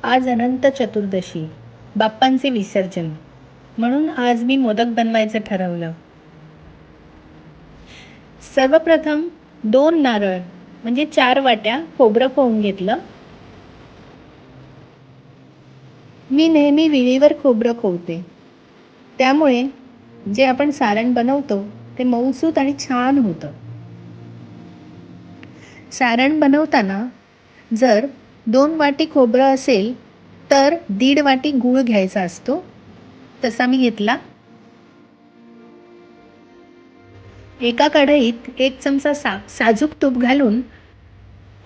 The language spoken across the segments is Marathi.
आज अनंत चतुर्दशी, बाप्पांचे विसर्जन. म्हणून आज मी मोदक बनवायचं ठरवलं. सर्वप्रथम 2 नारळ म्हणजे 4 वाट्या खोबरं पोहून घेतलं. मी नेहमी विळीवर खोबरं पोहते, त्यामुळे जे आपण सारण बनवतो ते मऊसूत आणि छान होतं. सारण बनवताना जर 2 वाटी खोबरं असेल तर 1.5 वाटी गूळ घ्यायचा असतो, तसा मी घेतला. एका कढईत 1 चमचा साजूक तूप घालून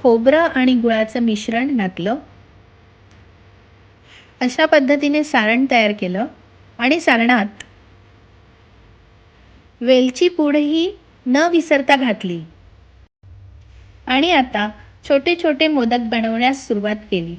खोबरं आणि गुळाचं मिश्रण घातलं. अशा पद्धतीने सारण तयार केलं आणि सारणात वेलची पूडही न विसरता घातली आणि आता छोटे छोटे मोदक बनवण्यास सुरुवात केली.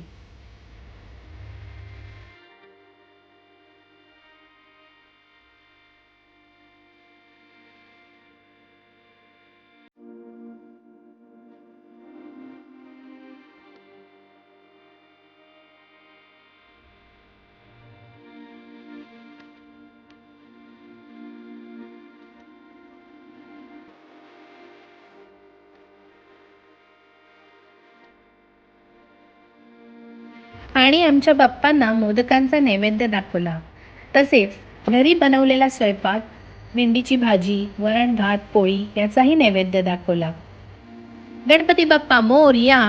आणि आमच्या बाप्पांना मोदकांचा नैवेद्य दाखवला. तसेच घरी बनवलेला स्वयंपाक, भेंडीची भाजी, वरण भात, पोळी याचाही नैवेद्य दाखवला. गणपती बाप्पा मोरया.